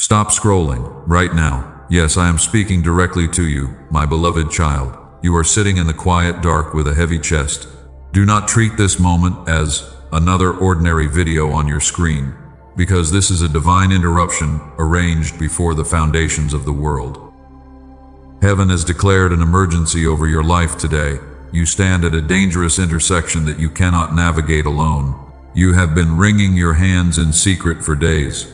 Stop scrolling, right now. Yes, I am speaking directly to you, my beloved child. You are sitting in the quiet dark with a heavy chest. Do not treat this moment as another ordinary video on your screen, because this is a divine interruption arranged before the foundations of the world. Heaven has declared an emergency over your life today. You stand at a dangerous intersection that you cannot navigate alone. You have been wringing your hands in secret for days.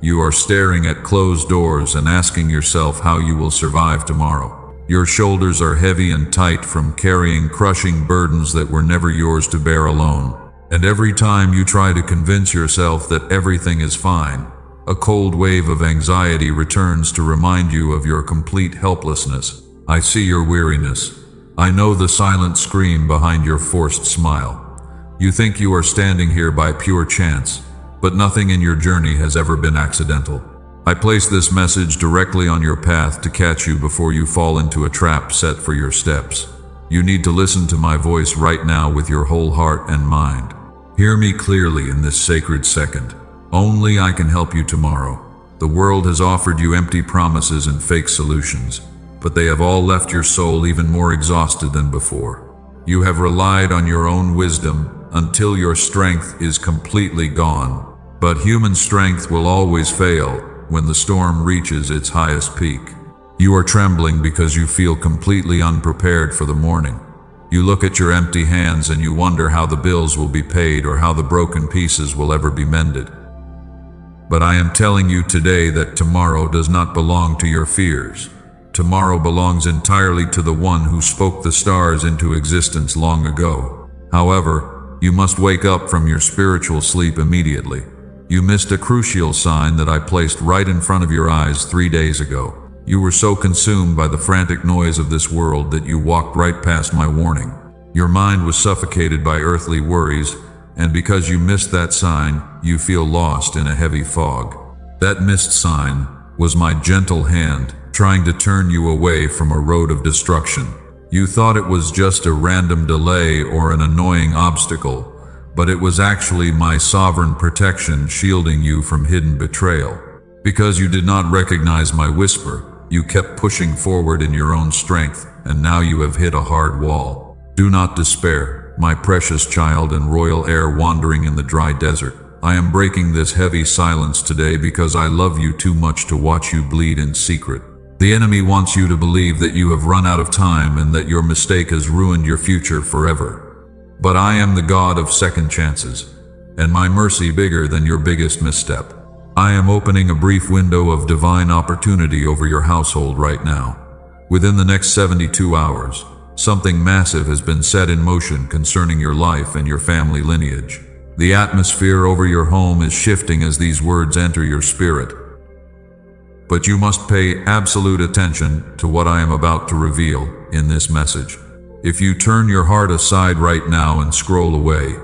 You are staring at closed doors and asking yourself how you will survive tomorrow. Your shoulders are heavy and tight from carrying crushing burdens that were never yours to bear alone. And every time you try to convince yourself that everything is fine, a cold wave of anxiety returns to remind you of your complete helplessness. I see your weariness. I know the silent scream behind your forced smile. You think you are standing here by pure chance, but nothing in your journey has ever been accidental. I place this message directly on your path to catch you before you fall into a trap set for your steps. You need to listen to my voice right now with your whole heart and mind. Hear me clearly in this sacred second. Only I can help you tomorrow. The world has offered you empty promises and fake solutions, but they have all left your soul even more exhausted than before. You have relied on your own wisdom until your strength is completely gone. But human strength will always fail when the storm reaches its highest peak. You are trembling because you feel completely unprepared for the morning. You look at your empty hands and you wonder how the bills will be paid or how the broken pieces will ever be mended. But I am telling you today that tomorrow does not belong to your fears. Tomorrow belongs entirely to the one who spoke the stars into existence long ago. However, you must wake up from your spiritual sleep immediately. You missed a crucial sign that I placed right in front of your eyes 3 days ago. You were so consumed by the frantic noise of this world that you walked right past my warning. Your mind was suffocated by earthly worries, and because you missed that sign, you feel lost in a heavy fog. That missed sign was my gentle hand trying to turn you away from a road of destruction. You thought it was just a random delay or an annoying obstacle, but it was actually my sovereign protection shielding you from hidden betrayal. Because you did not recognize my whisper, you kept pushing forward in your own strength, and now you have hit a hard wall. Do not despair, my precious child and royal heir wandering in the dry desert. I am breaking this heavy silence today because I love you too much to watch you bleed in secret. The enemy wants you to believe that you have run out of time and that your mistake has ruined your future forever. But I am the God of second chances, and my mercy bigger than your biggest misstep. I am opening a brief window of divine opportunity over your household right now. Within the next 72 hours, something massive has been set in motion concerning your life and your family lineage. The atmosphere over your home is shifting as these words enter your spirit. But you must pay absolute attention to what I am about to reveal in this message. If you turn your heart aside right now and scroll away,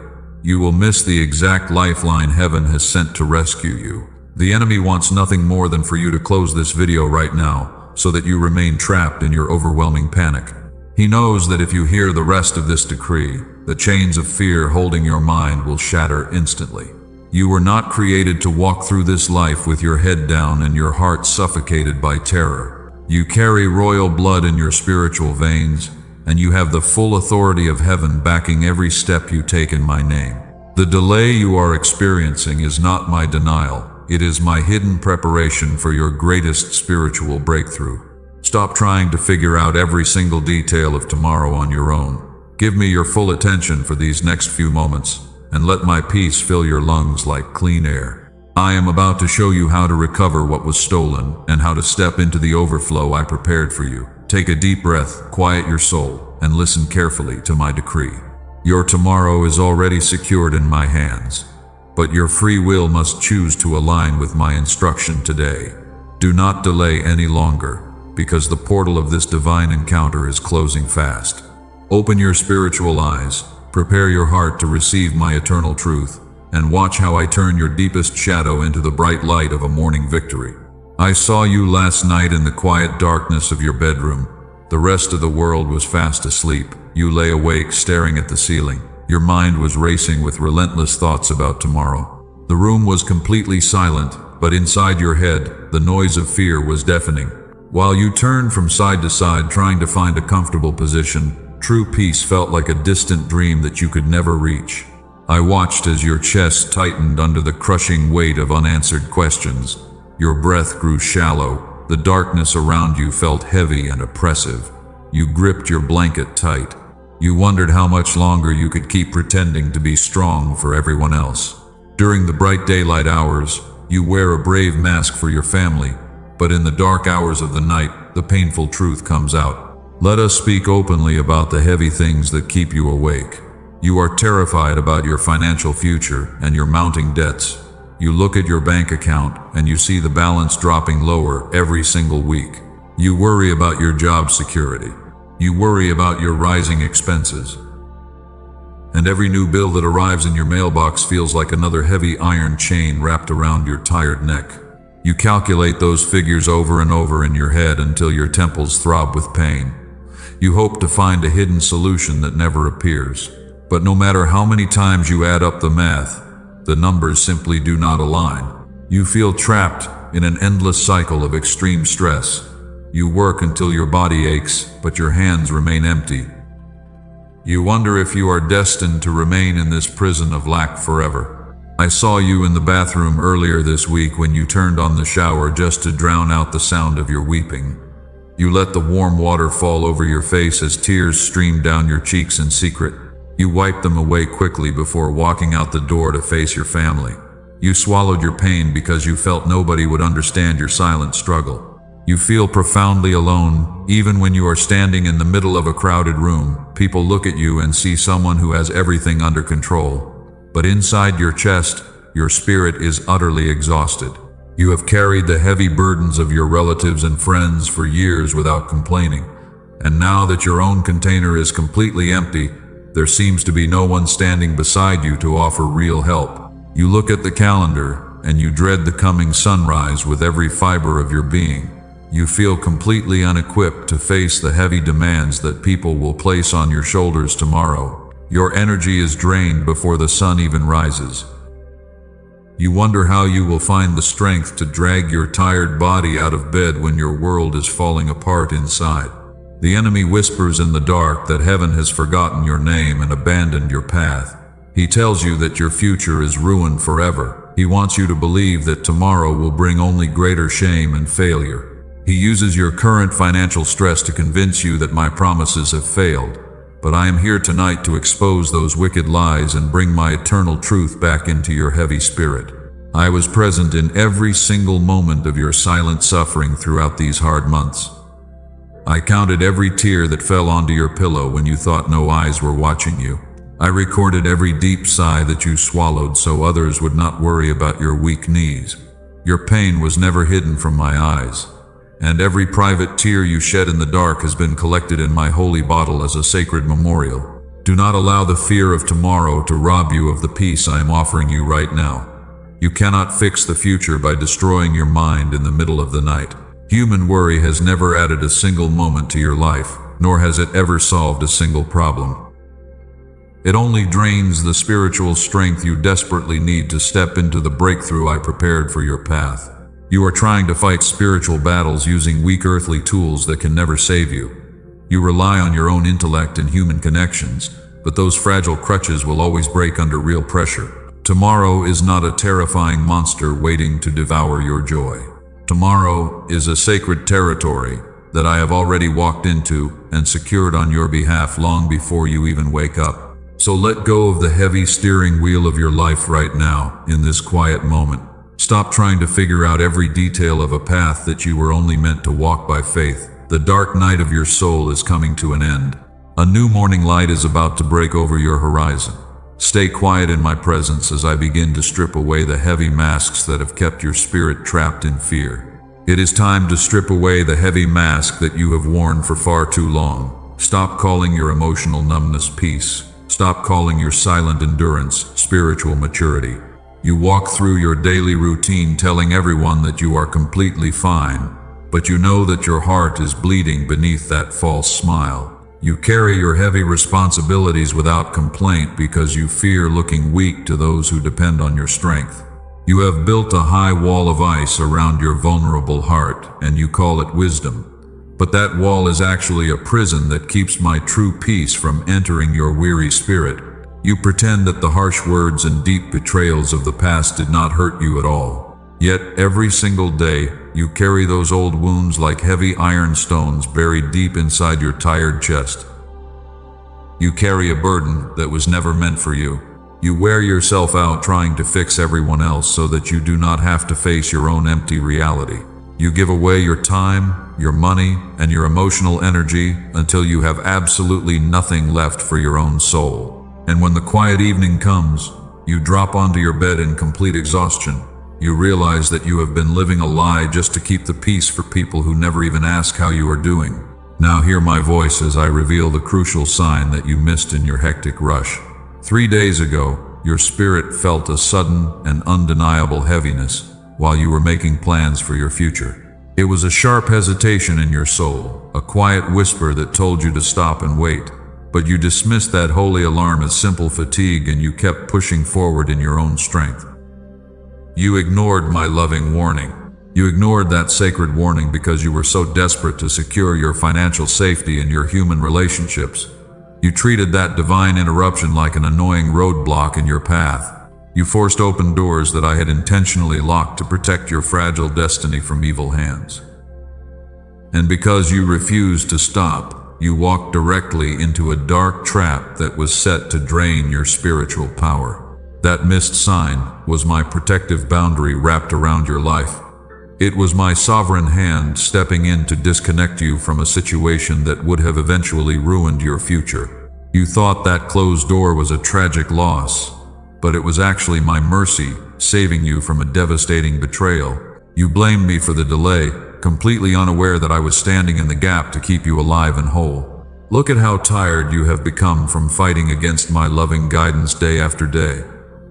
you will miss the exact lifeline heaven has sent to rescue you. The enemy wants nothing more than for you to close this video right now so that you remain trapped in your overwhelming panic. He knows that if you hear the rest of this decree, the chains of fear holding your mind will shatter instantly. You were not created to walk through this life with your head down and your heart suffocated by terror. You carry royal blood in your spiritual veins, and you have the full authority of heaven backing every step you take in my name. The delay you are experiencing is not my denial. It is my hidden preparation for your greatest spiritual breakthrough. Stop trying to figure out every single detail of tomorrow on your own. Give me your full attention for these next few moments, and let my peace fill your lungs like clean air. I am about to show you how to recover what was stolen and how to step into the overflow I prepared for you. Take a deep breath, quiet your soul, and listen carefully to my decree. Your tomorrow is already secured in my hands, but your free will must choose to align with my instruction today. Do not delay any longer, because the portal of this divine encounter is closing fast. Open your spiritual eyes, prepare your heart to receive my eternal truth, and watch how I turn your deepest shadow into the bright light of a morning victory. I saw you last night in the quiet darkness of your bedroom. The rest of the world was fast asleep. You lay awake staring at the ceiling. Your mind was racing with relentless thoughts about tomorrow. The room was completely silent, but inside your head, the noise of fear was deafening. While you turned from side to side trying to find a comfortable position, true peace felt like a distant dream that you could never reach. I watched as your chest tightened under the crushing weight of unanswered questions. Your breath grew shallow. The darkness around you felt heavy and oppressive. You gripped your blanket tight. You wondered how much longer you could keep pretending to be strong for everyone else. During the bright daylight hours, you wear a brave mask for your family, but in the dark hours of the night, the painful truth comes out. Let us speak openly about the heavy things that keep you awake. You are terrified about your financial future and your mounting debts. You look at your bank account and you see the balance dropping lower every single week. You worry about your job security. You worry about your rising expenses. And every new bill that arrives in your mailbox feels like another heavy iron chain wrapped around your tired neck. You calculate those figures over and over in your head until your temples throb with pain. You hope to find a hidden solution that never appears. But no matter how many times you add up the math, the numbers simply do not align. You feel trapped in an endless cycle of extreme stress. You work until your body aches, but your hands remain empty. You wonder if you are destined to remain in this prison of lack forever. I saw you in the bathroom earlier this week when you turned on the shower just to drown out the sound of your weeping. You let the warm water fall over your face as tears streamed down your cheeks in secret. You wiped them away quickly before walking out the door to face your family. You swallowed your pain because you felt nobody would understand your silent struggle. You feel profoundly alone, even when you are standing in the middle of a crowded room. People look at you and see someone who has everything under control. But inside your chest, your spirit is utterly exhausted. You have carried the heavy burdens of your relatives and friends for years without complaining. And now that your own container is completely empty, there seems to be no one standing beside you to offer real help. You look at the calendar, and you dread the coming sunrise with every fiber of your being. You feel completely unequipped to face the heavy demands that people will place on your shoulders tomorrow. Your energy is drained before the sun even rises. You wonder how you will find the strength to drag your tired body out of bed when your world is falling apart inside. The enemy whispers in the dark that heaven has forgotten your name and abandoned your path. He tells you that your future is ruined forever. He wants you to believe that tomorrow will bring only greater shame and failure. He uses your current financial stress to convince you that my promises have failed. But I am here tonight to expose those wicked lies and bring my eternal truth back into your heavy spirit. I was present in every single moment of your silent suffering throughout these hard months. I counted every tear that fell onto your pillow when you thought no eyes were watching you. I recorded every deep sigh that you swallowed so others would not worry about your weak knees. Your pain was never hidden from my eyes. And every private tear you shed in the dark has been collected in my holy bottle as a sacred memorial. Do not allow the fear of tomorrow to rob you of the peace I am offering you right now. You cannot fix the future by destroying your mind in the middle of the night. Human worry has never added a single moment to your life, nor has it ever solved a single problem. It only drains the spiritual strength you desperately need to step into the breakthrough I prepared for your path. You are trying to fight spiritual battles using weak earthly tools that can never save you. You rely on your own intellect and human connections, but those fragile crutches will always break under real pressure. Tomorrow is not a terrifying monster waiting to devour your joy. Tomorrow is a sacred territory that I have already walked into and secured on your behalf long before you even wake up. So let go of the heavy steering wheel of your life right now, in this quiet moment. Stop trying to figure out every detail of a path that you were only meant to walk by faith. The dark night of your soul is coming to an end. A new morning light is about to break over your horizon. Stay quiet in my presence as I begin to strip away the heavy masks that have kept your spirit trapped in fear. It is time to strip away the heavy mask that you have worn for far too long. Stop calling your emotional numbness peace. Stop calling your silent endurance spiritual maturity. You walk through your daily routine telling everyone that you are completely fine, but you know that your heart is bleeding beneath that false smile. You carry your heavy responsibilities without complaint because you fear looking weak to those who depend on your strength. You have built a high wall of ice around your vulnerable heart, and you call it wisdom. But that wall is actually a prison that keeps my true peace from entering your weary spirit. You pretend that the harsh words and deep betrayals of the past did not hurt you at all. Yet every single day, you carry those old wounds like heavy iron stones buried deep inside your tired chest. You carry a burden that was never meant for you. You wear yourself out trying to fix everyone else so that you do not have to face your own empty reality. You give away your time, your money, and your emotional energy until you have absolutely nothing left for your own soul. And when the quiet evening comes, you drop onto your bed in complete exhaustion. You realize that you have been living a lie just to keep the peace for people who never even ask how you are doing. Now hear my voice as I reveal the crucial sign that you missed in your hectic rush. 3 days ago, your spirit felt a sudden and undeniable heaviness while you were making plans for your future. It was a sharp hesitation in your soul, a quiet whisper that told you to stop and wait. But you dismissed that holy alarm as simple fatigue, and you kept pushing forward in your own strength. You ignored my loving warning. You ignored that sacred warning because you were so desperate to secure your financial safety and your human relationships. You treated that divine interruption like an annoying roadblock in your path. You forced open doors that I had intentionally locked to protect your fragile destiny from evil hands. And because you refused to stop, you walked directly into a dark trap that was set to drain your spiritual power. That missed sign was my protective boundary wrapped around your life. It was my sovereign hand stepping in to disconnect you from a situation that would have eventually ruined your future. You thought that closed door was a tragic loss, but it was actually my mercy saving you from a devastating betrayal. You blamed me for the delay, completely unaware that I was standing in the gap to keep you alive and whole. Look at how tired you have become from fighting against my loving guidance day after day.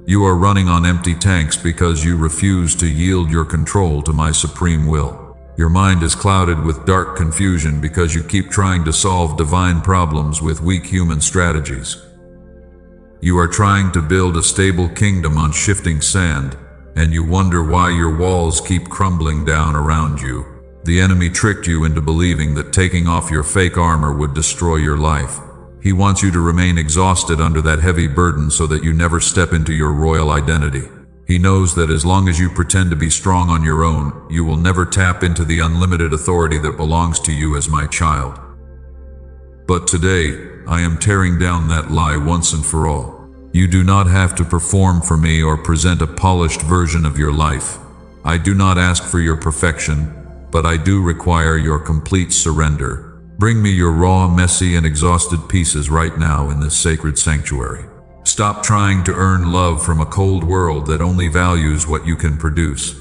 You are running on empty tanks because you refuse to yield your control to my supreme will. Your mind is clouded with dark confusion because you keep trying to solve divine problems with weak human strategies. You are trying to build a stable kingdom on shifting sand, and you wonder why your walls keep crumbling down around you. The enemy tricked you into believing that taking off your fake armor would destroy your life. He wants you to remain exhausted under that heavy burden so that you never step into your royal identity. He knows that as long as you pretend to be strong on your own, you will never tap into the unlimited authority that belongs to you as my child. But today, I am tearing down that lie once and for all. You do not have to perform for me or present a polished version of your life. I do not ask for your perfection, but I do require your complete surrender. Bring me your raw, messy, and exhausted pieces right now in this sacred sanctuary. Stop trying to earn love from a cold world that only values what you can produce.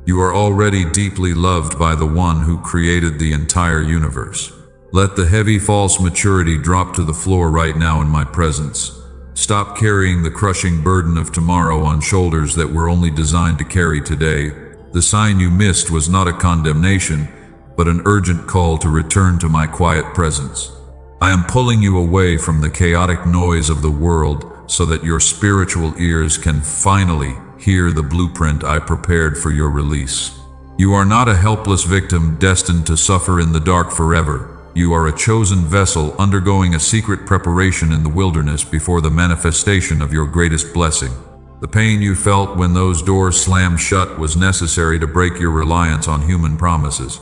You are already deeply loved by the one who created the entire universe. Let the heavy false maturity drop to the floor right now in my presence. Stop carrying the crushing burden of tomorrow on shoulders that were only designed to carry today. The sign you missed was not a condemnation, but an urgent call to return to my quiet presence. I am pulling you away from the chaotic noise of the world so that your spiritual ears can finally hear the blueprint I prepared for your release. You are not a helpless victim destined to suffer in the dark forever. You are a chosen vessel undergoing a secret preparation in the wilderness before the manifestation of your greatest blessing. The pain you felt when those doors slammed shut was necessary to break your reliance on human promises.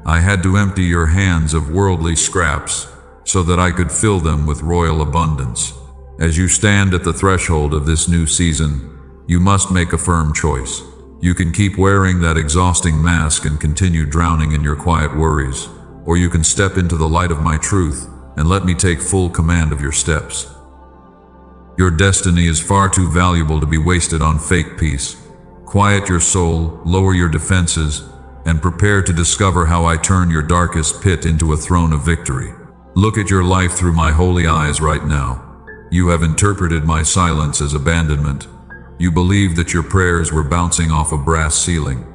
I had to empty your hands of worldly scraps so that I could fill them with royal abundance. As you stand at the threshold of this new season, you must make a firm choice. You can keep wearing that exhausting mask and continue drowning in your quiet worries, or you can step into the light of my truth and let me take full command of your steps. Your destiny is far too valuable to be wasted on fake peace. Quiet your soul, lower your defenses, and prepare to discover how I turn your darkest pit into a throne of victory. Look at your life through my holy eyes right now. You have interpreted my silence as abandonment. You believe that your prayers were bouncing off a brass ceiling.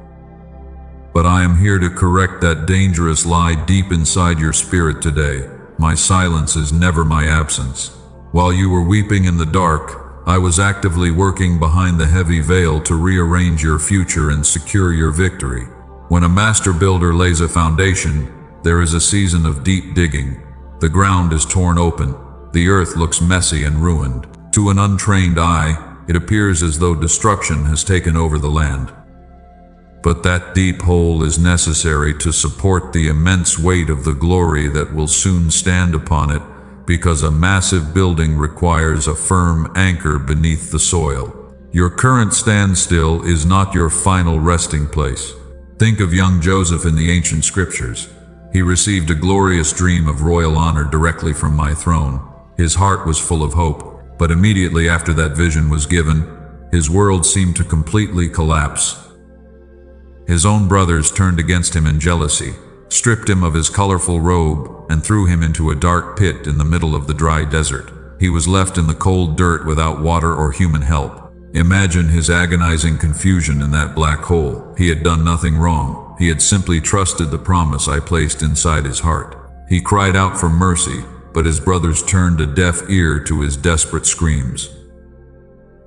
But I am here to correct that dangerous lie deep inside your spirit today. My silence is never my absence. While you were weeping in the dark, I was actively working behind the heavy veil to rearrange your future and secure your victory. When a master builder lays a foundation, there is a season of deep digging. The ground is torn open. The earth looks messy and ruined. To an untrained eye, it appears as though destruction has taken over the land. But that deep hole is necessary to support the immense weight of the glory that will soon stand upon it, because a massive building requires a firm anchor beneath the soil. Your current standstill is not your final resting place. Think of young Joseph in the ancient scriptures. He received a glorious dream of royal honor directly from my throne. His heart was full of hope, but immediately after that vision was given, his world seemed to completely collapse. His own brothers turned against him in jealousy, stripped him of his colorful robe, and threw him into a dark pit in the middle of the dry desert. He was left in the cold dirt without water or human help. Imagine his agonizing confusion in that black hole. He had done nothing wrong. He had simply trusted the promise I placed inside his heart. He cried out for mercy, but his brothers turned a deaf ear to his desperate screams.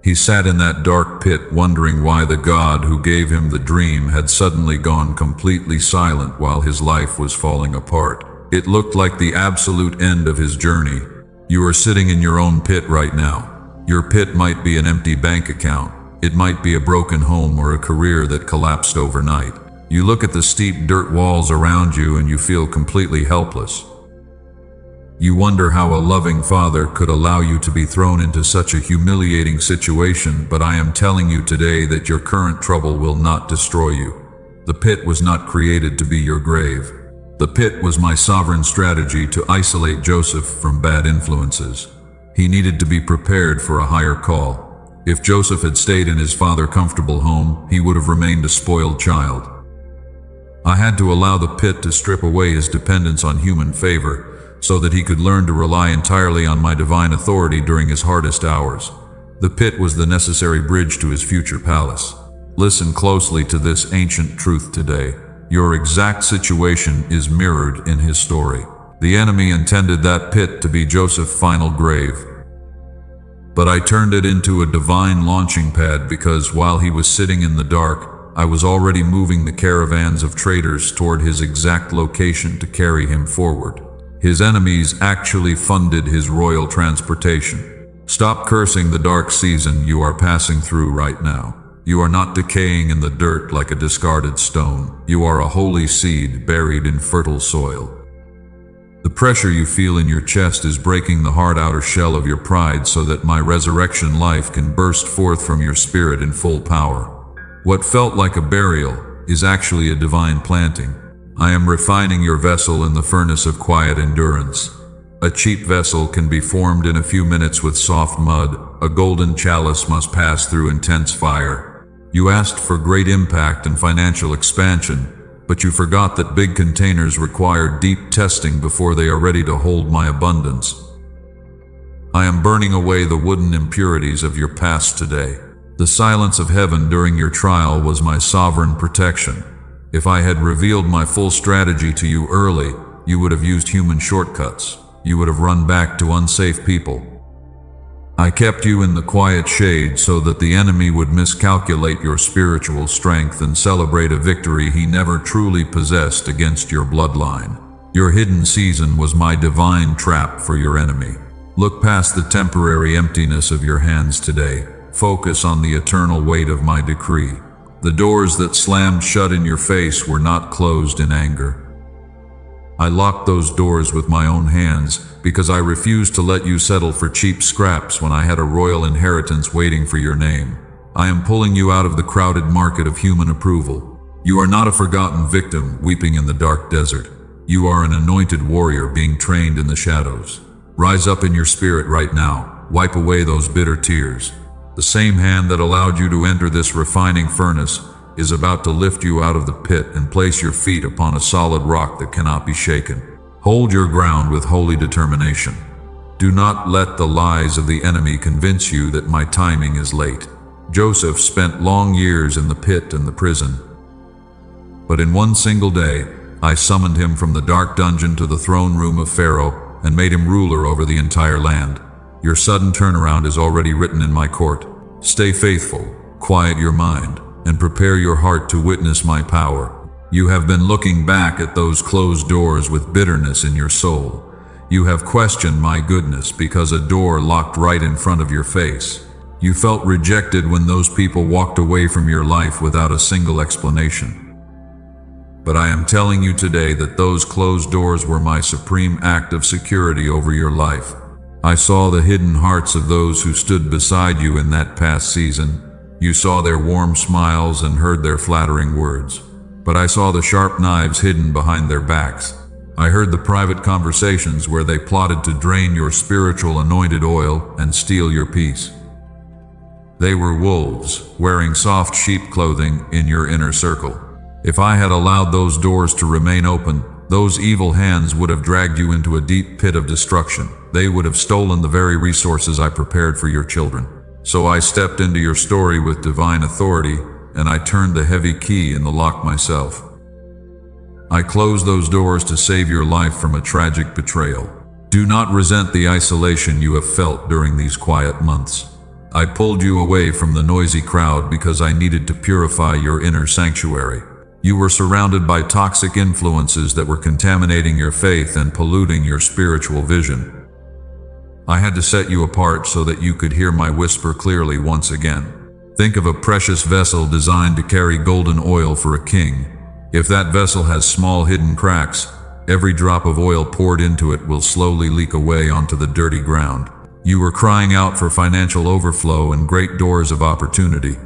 He sat in that dark pit wondering why the God who gave him the dream had suddenly gone completely silent while his life was falling apart. It looked like the absolute end of his journey. You are sitting in your own pit right now. Your pit might be an empty bank account. It might be a broken home or a career that collapsed overnight. You look at the steep dirt walls around you and you feel completely helpless. You wonder how a loving father could allow you to be thrown into such a humiliating situation, but I am telling you today that your current trouble will not destroy you. The pit was not created to be your grave. The pit was my sovereign strategy to isolate Joseph from bad influences. He needed to be prepared for a higher call. If Joseph had stayed in his father's comfortable home, he would have remained a spoiled child. I had to allow the pit to strip away his dependence on human favor, so that he could learn to rely entirely on my divine authority during his hardest hours. The pit was the necessary bridge to his future palace. Listen closely to this ancient truth today. Your exact situation is mirrored in his story. The enemy intended that pit to be Joseph's final grave. But I turned it into a divine launching pad because while he was sitting in the dark, I was already moving the caravans of traders toward his exact location to carry him forward. His enemies actually funded his royal transportation. Stop cursing the dark season you are passing through right now. You are not decaying in the dirt like a discarded stone. You are a holy seed buried in fertile soil. The pressure you feel in your chest is breaking the hard outer shell of your pride so that my resurrection life can burst forth from your spirit in full power. What felt like a burial is actually a divine planting. I am refining your vessel in the furnace of quiet endurance. A cheap vessel can be formed in a few minutes with soft mud. A golden chalice must pass through intense fire. You asked for great impact and financial expansion, but you forgot that big containers require deep testing before they are ready to hold my abundance. I am burning away the wooden impurities of your past today. The silence of heaven during your trial was my sovereign protection. If I had revealed my full strategy to you early, you would have used human shortcuts. You would have run back to unsafe people. I kept you in the quiet shade so that the enemy would miscalculate your spiritual strength and celebrate a victory he never truly possessed against your bloodline. Your hidden season was my divine trap for your enemy. Look past the temporary emptiness of your hands today. Focus on the eternal weight of my decree. The doors that slammed shut in your face were not closed in anger. I locked those doors with my own hands because I refused to let you settle for cheap scraps when I had a royal inheritance waiting for your name. I am pulling you out of the crowded market of human approval. You are not a forgotten victim weeping in the dark desert. You are an anointed warrior being trained in the shadows. Rise up in your spirit right now. Wipe away those bitter tears. The same hand that allowed you to enter this refining furnace is about to lift you out of the pit and place your feet upon a solid rock that cannot be shaken. Hold your ground with holy determination. Do not let the lies of the enemy convince you that my timing is late. Joseph spent long years in the pit and the prison. But in one single day, I summoned him from the dark dungeon to the throne room of Pharaoh and made him ruler over the entire land. Your sudden turnaround is already written in my court. Stay faithful, quiet your mind, and prepare your heart to witness my power. You have been looking back at those closed doors with bitterness in your soul. You have questioned my goodness because a door locked right in front of your face. You felt rejected when those people walked away from your life without a single explanation. But I am telling you today that those closed doors were my supreme act of security over your life. I saw the hidden hearts of those who stood beside you in that past season. You saw their warm smiles and heard their flattering words. But I saw the sharp knives hidden behind their backs. I heard the private conversations where they plotted to drain your spiritual anointed oil and steal your peace. They were wolves, wearing soft sheep clothing in your inner circle. If I had allowed those doors to remain open, those evil hands would have dragged you into a deep pit of destruction. They would have stolen the very resources I prepared for your children. So I stepped into your story with divine authority, and I turned the heavy key in the lock myself. I closed those doors to save your life from a tragic betrayal. Do not resent the isolation you have felt during these quiet months. I pulled you away from the noisy crowd because I needed to purify your inner sanctuary. You were surrounded by toxic influences that were contaminating your faith and polluting your spiritual vision. I had to set you apart so that you could hear my whisper clearly once again. Think of a precious vessel designed to carry golden oil for a king. If that vessel has small hidden cracks, every drop of oil poured into it will slowly leak away onto the dirty ground. You were crying out for financial overflow and great doors of opportunity.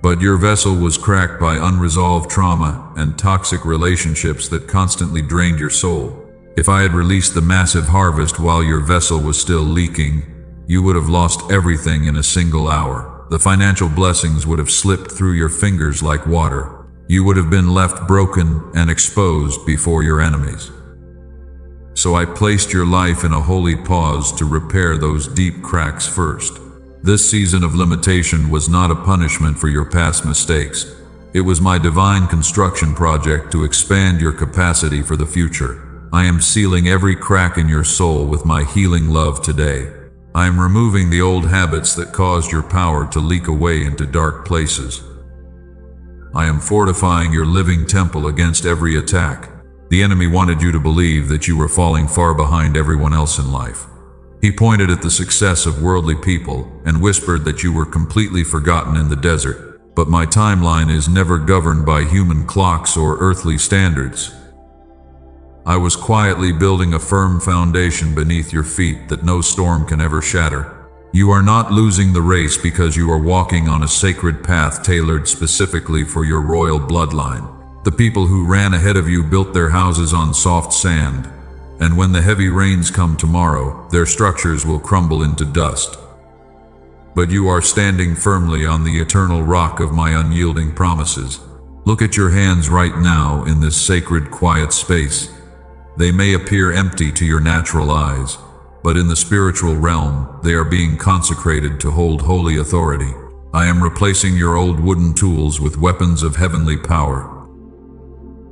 But your vessel was cracked by unresolved trauma and toxic relationships that constantly drained your soul. If I had released the massive harvest while your vessel was still leaking, you would have lost everything in a single hour. The financial blessings would have slipped through your fingers like water. You would have been left broken and exposed before your enemies. So I placed your life in a holy pause to repair those deep cracks first. This season of limitation was not a punishment for your past mistakes. It was my divine construction project to expand your capacity for the future. I am sealing every crack in your soul with my healing love today. I am removing the old habits that caused your power to leak away into dark places. I am fortifying your living temple against every attack. The enemy wanted you to believe that you were falling far behind everyone else in life. He pointed at the success of worldly people and whispered that you were completely forgotten in the desert. But my timeline is never governed by human clocks or earthly standards. I was quietly building a firm foundation beneath your feet that no storm can ever shatter. You are not losing the race because you are walking on a sacred path tailored specifically for your royal bloodline. The people who ran ahead of you built their houses on soft sand, and when the heavy rains come tomorrow, their structures will crumble into dust. But you are standing firmly on the eternal rock of my unyielding promises. Look at your hands right now in this sacred, quiet space. They may appear empty to your natural eyes, but in the spiritual realm, they are being consecrated to hold holy authority. I am replacing your old wooden tools with weapons of heavenly power.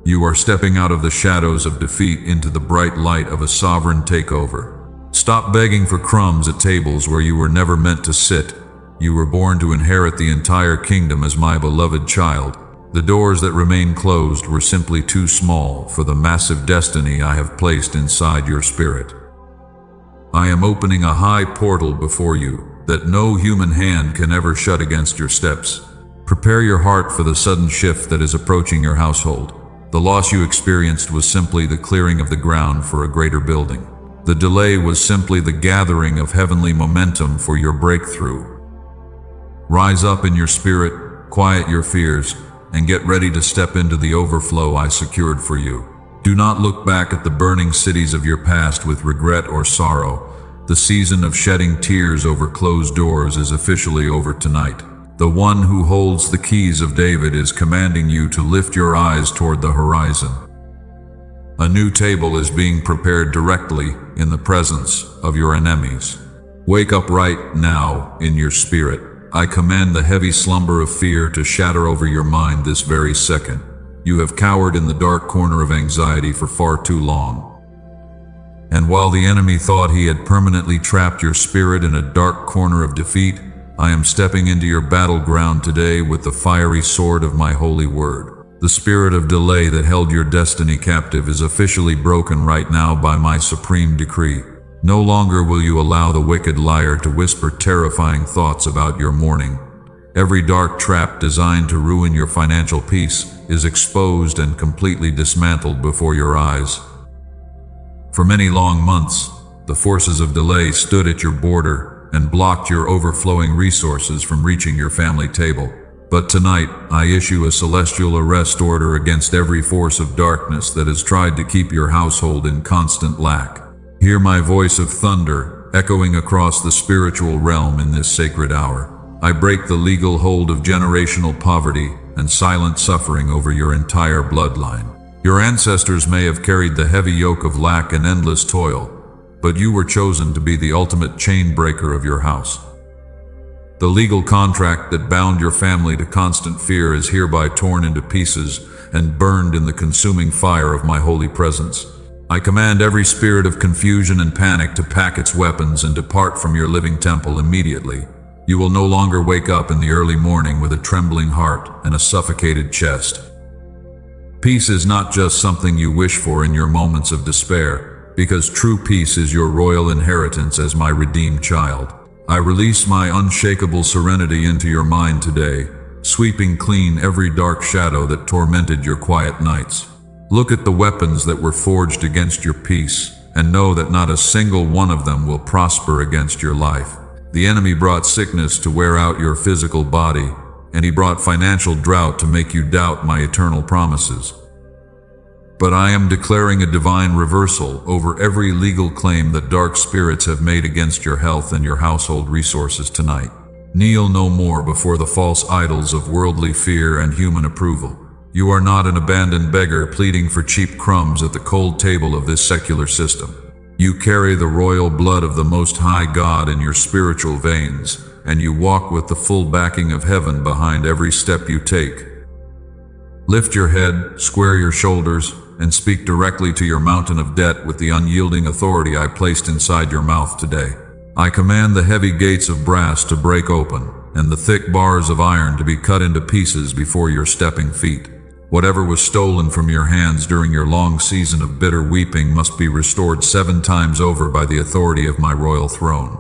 You are stepping out of the shadows of defeat into the bright light of a sovereign takeover. Stop begging for crumbs at tables where you were never meant to sit. You were born to inherit the entire kingdom as my beloved child. The doors that remain closed were simply too small for the massive destiny I have placed inside your spirit. I am opening a high portal before you that no human hand can ever shut against your steps. Prepare your heart for the sudden shift that is approaching your household. The loss you experienced was simply the clearing of the ground for a greater building. The delay was simply the gathering of heavenly momentum for your breakthrough. Rise up in your spirit, quiet your fears, and get ready to step into the overflow I secured for you. Do not look back at the burning cities of your past with regret or sorrow. The season of shedding tears over closed doors is officially over tonight. The one who holds the keys of David is commanding you to lift your eyes toward the horizon. A new table is being prepared directly in the presence of your enemies. Wake up right now in your spirit. I command the heavy slumber of fear to shatter over your mind this very second. You have cowered in the dark corner of anxiety for far too long. And while the enemy thought he had permanently trapped your spirit in a dark corner of defeat, I am stepping into your battleground today with the fiery sword of my holy word. The spirit of delay that held your destiny captive is officially broken right now by my supreme decree. No longer will you allow the wicked liar to whisper terrifying thoughts about your morning. Every dark trap designed to ruin your financial peace is exposed and completely dismantled before your eyes. For many long months, the forces of delay stood at your border and blocked your overflowing resources from reaching your family table. But tonight, I issue a celestial arrest order against every force of darkness that has tried to keep your household in constant lack. Hear my voice of thunder echoing across the spiritual realm in this sacred hour. I break the legal hold of generational poverty and silent suffering over your entire bloodline. Your ancestors may have carried the heavy yoke of lack and endless toil, but you were chosen to be the ultimate chain breaker of your house. The legal contract that bound your family to constant fear is hereby torn into pieces and burned in the consuming fire of my holy presence. I command every spirit of confusion and panic to pack its weapons and depart from your living temple immediately. You will no longer wake up in the early morning with a trembling heart and a suffocated chest. Peace is not just something you wish for in your moments of despair, because true peace is your royal inheritance as my redeemed child. I release my unshakable serenity into your mind today, sweeping clean every dark shadow that tormented your quiet nights. Look at the weapons that were forged against your peace, and know that not a single one of them will prosper against your life. The enemy brought sickness to wear out your physical body, and he brought financial drought to make you doubt my eternal promises. But I am declaring a divine reversal over every legal claim that dark spirits have made against your health and your household resources tonight. Kneel no more before the false idols of worldly fear and human approval. You are not an abandoned beggar pleading for cheap crumbs at the cold table of this secular system. You carry the royal blood of the Most High God in your spiritual veins, and you walk with the full backing of heaven behind every step you take. Lift your head, square your shoulders, and speak directly to your mountain of debt with the unyielding authority I placed inside your mouth today. I command the heavy gates of brass to break open, and the thick bars of iron to be cut into pieces before your stepping feet. Whatever was stolen from your hands during your long season of bitter weeping must be restored 7 times over by the authority of my royal throne.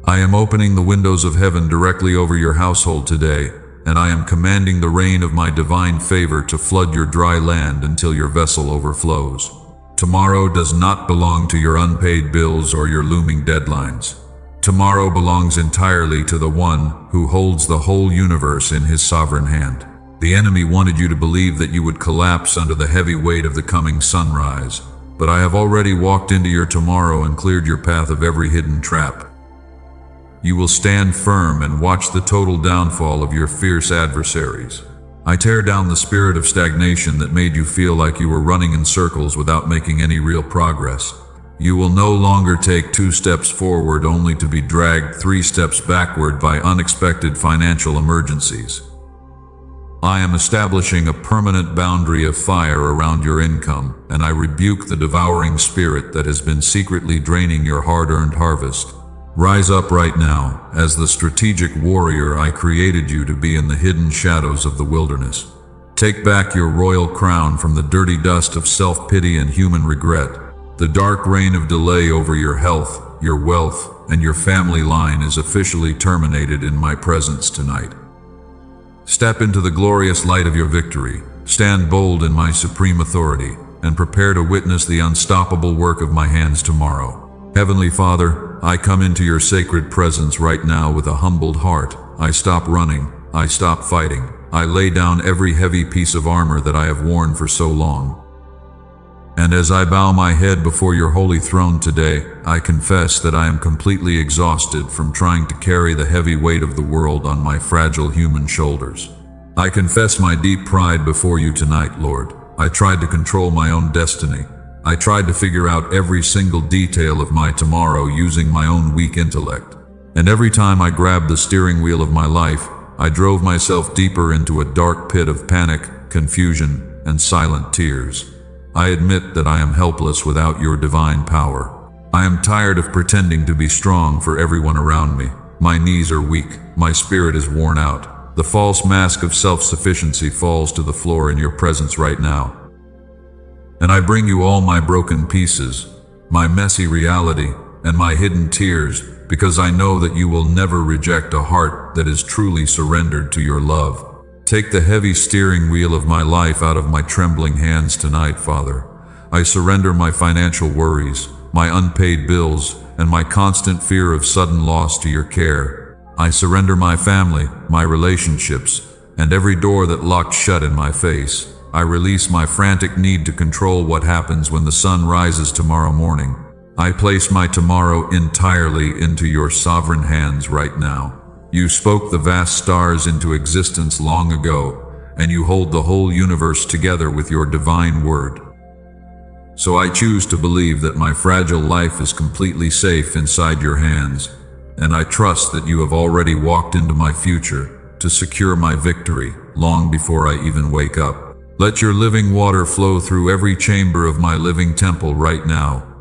I am opening the windows of heaven directly over your household today, and I am commanding the rain of my divine favor to flood your dry land until your vessel overflows. Tomorrow does not belong to your unpaid bills or your looming deadlines. Tomorrow belongs entirely to the one who holds the whole universe in his sovereign hand. The enemy wanted you to believe that you would collapse under the heavy weight of the coming sunrise, but I have already walked into your tomorrow and cleared your path of every hidden trap. You will stand firm and watch the total downfall of your fierce adversaries. I tear down the spirit of stagnation that made you feel like you were running in circles without making any real progress. You will no longer take 2 steps forward only to be dragged 3 steps backward by unexpected financial emergencies. I am establishing a permanent boundary of fire around your income, and I rebuke the devouring spirit that has been secretly draining your hard-earned harvest. Rise up right now, as the strategic warrior I created you to be in the hidden shadows of the wilderness. Take back your royal crown from the dirty dust of self-pity and human regret. The dark reign of delay over your health, your wealth, and your family line is officially terminated in my presence tonight. Step into the glorious light of your victory, stand bold in my supreme authority, and prepare to witness the unstoppable work of my hands tomorrow. Heavenly Father, I come into your sacred presence right now with a humbled heart. I stop running, I stop fighting, I lay down every heavy piece of armor that I have worn for so long. And as I bow my head before your holy throne today, I confess that I am completely exhausted from trying to carry the heavy weight of the world on my fragile human shoulders. I confess my deep pride before you tonight, Lord. I tried to control my own destiny. I tried to figure out every single detail of my tomorrow using my own weak intellect. And every time I grabbed the steering wheel of my life, I drove myself deeper into a dark pit of panic, confusion, and silent tears. I admit that I am helpless without your divine power. I am tired of pretending to be strong for everyone around me. My knees are weak, my spirit is worn out. The false mask of self-sufficiency falls to the floor in your presence right now. And I bring you all my broken pieces, my messy reality, and my hidden tears, because I know that you will never reject a heart that is truly surrendered to your love. Take the heavy steering wheel of my life out of my trembling hands tonight, Father. I surrender my financial worries, my unpaid bills, and my constant fear of sudden loss to your care. I surrender my family, my relationships, and every door that locked shut in my face. I release my frantic need to control what happens when the sun rises tomorrow morning. I place my tomorrow entirely into your sovereign hands right now. You spoke the vast stars into existence long ago, and you hold the whole universe together with your divine word. So I choose to believe that my fragile life is completely safe inside your hands, and I trust that you have already walked into my future to secure my victory long before I even wake up. Let your living water flow through every chamber of my living temple right now.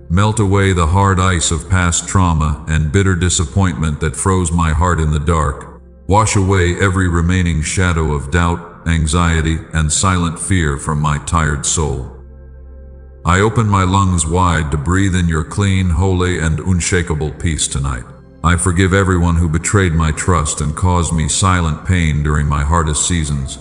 Melt away the hard ice of past trauma and bitter disappointment that froze my heart in the dark. Wash away every remaining shadow of doubt, anxiety, and silent fear from my tired soul. I open my lungs wide to breathe in your clean, holy, and unshakable peace tonight. I forgive everyone who betrayed my trust and caused me silent pain during my hardest seasons.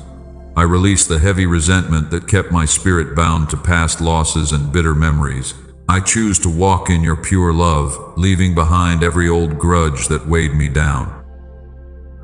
I release the heavy resentment that kept my spirit bound to past losses and bitter memories. I choose to walk in your pure love, leaving behind every old grudge that weighed me down.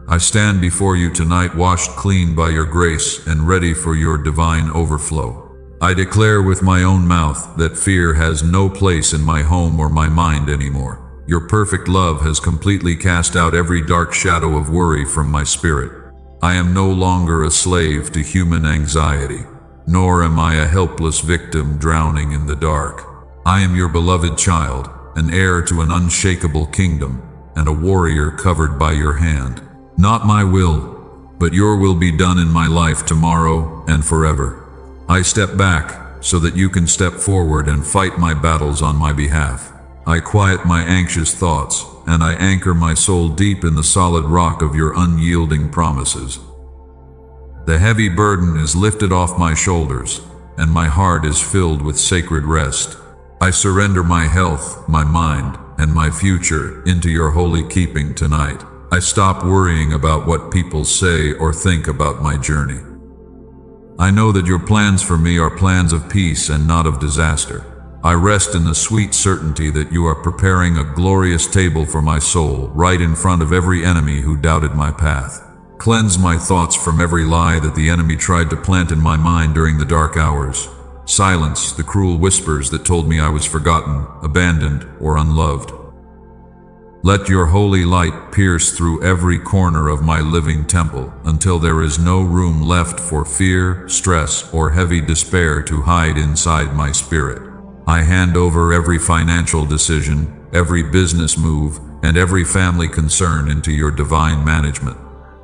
I stand before you tonight washed clean by your grace and ready for your divine overflow. I declare with my own mouth that fear has no place in my home or my mind anymore. Your perfect love has completely cast out every dark shadow of worry from my spirit. I am no longer a slave to human anxiety, nor am I a helpless victim drowning in the dark. I am your beloved child, an heir to an unshakable kingdom, and a warrior covered by your hand. Not my will, but your will be done in my life tomorrow and forever. I step back so that you can step forward and fight my battles on my behalf. I quiet my anxious thoughts, and I anchor my soul deep in the solid rock of your unyielding promises. The heavy burden is lifted off my shoulders, and my heart is filled with sacred rest. I surrender my health, my mind, and my future into your holy keeping tonight. I stop worrying about what people say or think about my journey. I know that your plans for me are plans of peace and not of disaster. I rest in the sweet certainty that you are preparing a glorious table for my soul right in front of every enemy who doubted my path. Cleanse my thoughts from every lie that the enemy tried to plant in my mind during the dark hours. Silence the cruel whispers that told me I was forgotten, abandoned, or unloved. Let your holy light pierce through every corner of my living temple until there is no room left for fear, stress, or heavy despair to hide inside my spirit. I hand over every financial decision, every business move, and every family concern into your divine management.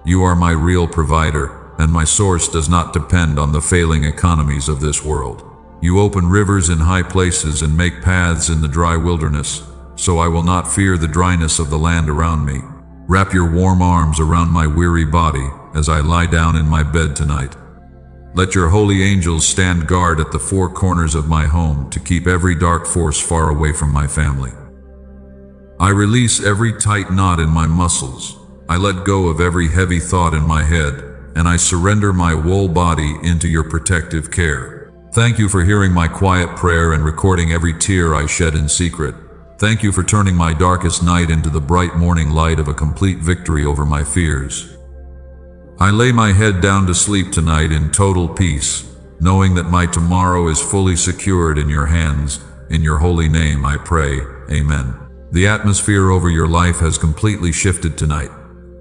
You are my real provider, and my source does not depend on the failing economies of this world. You open rivers in high places and make paths in the dry wilderness, so I will not fear the dryness of the land around me. Wrap your warm arms around my weary body as I lie down in my bed tonight. Let your holy angels stand guard at the four corners of my home to keep every dark force far away from my family. I release every tight knot in my muscles. I let go of every heavy thought in my head, and I surrender my whole body into your protective care. Thank you for hearing my quiet prayer and recording every tear I shed in secret. Thank you for turning my darkest night into the bright morning light of a complete victory over my fears. I lay my head down to sleep tonight in total peace, knowing that my tomorrow is fully secured in your hands. In your holy name I pray, Amen. The atmosphere over your life has completely shifted tonight.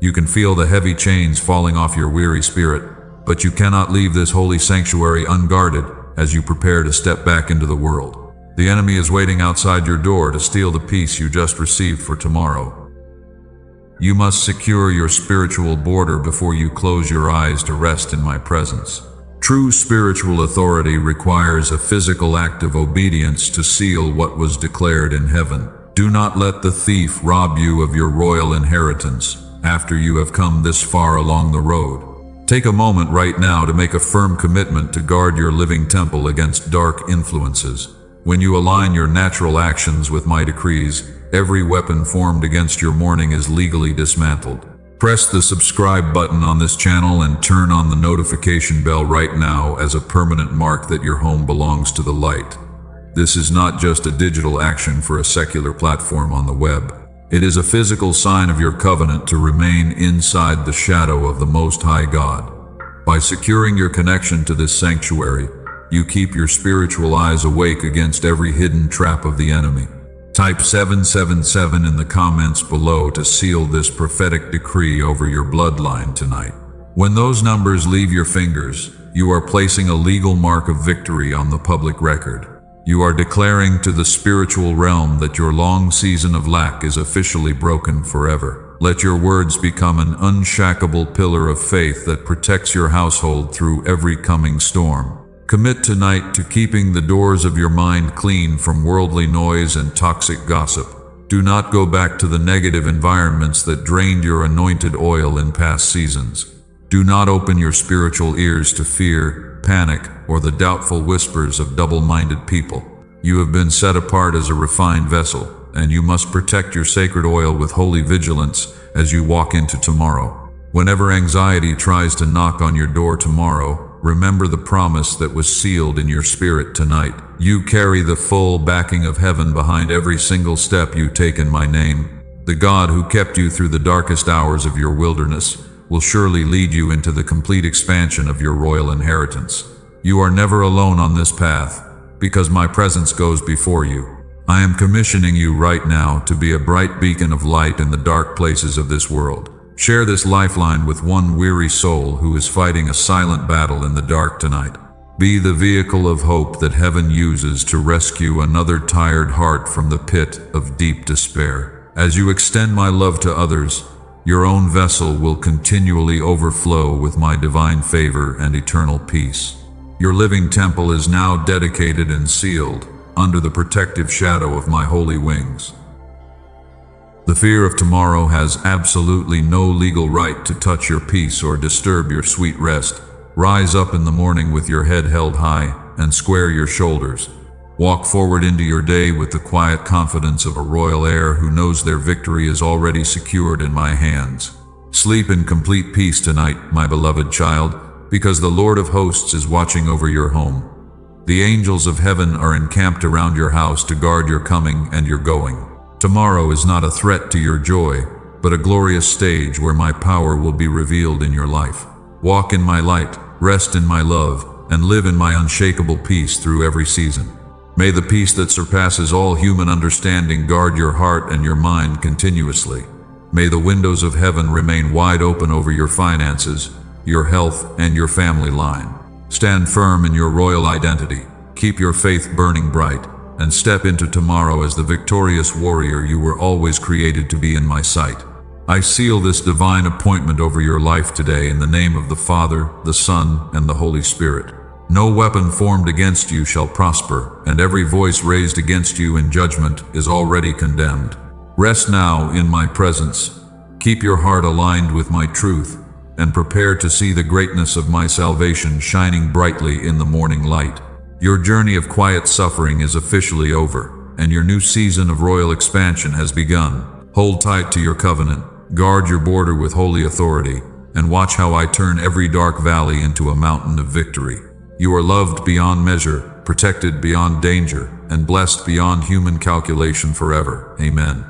You can feel the heavy chains falling off your weary spirit, but you cannot leave this holy sanctuary unguarded as you prepare to step back into the world. The enemy is waiting outside your door to steal the peace you just received for tomorrow. You must secure your spiritual border before you close your eyes to rest in my presence. True spiritual authority requires a physical act of obedience to seal what was declared in heaven. Do not let the thief rob you of your royal inheritance after you have come this far along the road. Take a moment right now to make a firm commitment to guard your living temple against dark influences. When you align your natural actions with my decrees, every weapon formed against your morning is legally dismantled. Press the subscribe button on this channel and turn on the notification bell right now as a permanent mark that your home belongs to the light. This is not just a digital action for a secular platform on the web. It is a physical sign of your covenant to remain inside the shadow of the Most High God. By securing your connection to this sanctuary, you keep your spiritual eyes awake against every hidden trap of the enemy. Type 777 in the comments below to seal this prophetic decree over your bloodline tonight. When those numbers leave your fingers, you are placing a legal mark of victory on the public record. You are declaring to the spiritual realm that your long season of lack is officially broken forever. Let your words become an unshackable pillar of faith that protects your household through every coming storm. Commit tonight to keeping the doors of your mind clean from worldly noise and toxic gossip. Do not go back to the negative environments that drained your anointed oil in past seasons. Do not open your spiritual ears to fear, panic, or the doubtful whispers of double-minded people. You have been set apart as a refined vessel, and you must protect your sacred oil with holy vigilance as you walk into tomorrow. Whenever anxiety tries to knock on your door tomorrow, remember the promise that was sealed in your spirit tonight. You carry the full backing of heaven behind every single step you take in my name. The God who kept you through the darkest hours of your wilderness will surely lead you into the complete expansion of your royal inheritance. You are never alone on this path, because my presence goes before you. I am commissioning you right now to be a bright beacon of light in the dark places of this world. Share this lifeline with one weary soul who is fighting a silent battle in the dark tonight. Be the vehicle of hope that heaven uses to rescue another tired heart from the pit of deep despair. As you extend my love to others, your own vessel will continually overflow with my divine favor and eternal peace. Your living temple is now dedicated and sealed under the protective shadow of my holy wings. The fear of tomorrow has absolutely no legal right to touch your peace or disturb your sweet rest. Rise up in the morning with your head held high and square your shoulders. Walk forward into your day with the quiet confidence of a royal heir who knows their victory is already secured in my hands. Sleep in complete peace tonight, my beloved child, because the Lord of hosts is watching over your home. The angels of heaven are encamped around your house to guard your coming and your going. Tomorrow is not a threat to your joy, but a glorious stage where my power will be revealed in your life. Walk in my light, rest in my love, and live in my unshakable peace through every season. May the peace that surpasses all human understanding guard your heart and your mind continuously. May the windows of heaven remain wide open over your finances, your health, and your family line. Stand firm in your royal identity, keep your faith burning bright, and step into tomorrow as the victorious warrior you were always created to be in my sight. I seal this divine appointment over your life today in the name of the Father, the Son, and the Holy Spirit. No weapon formed against you shall prosper, and every voice raised against you in judgment is already condemned. Rest now in my presence. Keep your heart aligned with my truth, and prepare to see the greatness of my salvation shining brightly in the morning light. Your journey of quiet suffering is officially over, and your new season of royal expansion has begun. Hold tight to your covenant, guard your border with holy authority, and watch how I turn every dark valley into a mountain of victory. You are loved beyond measure, protected beyond danger, and blessed beyond human calculation forever. Amen.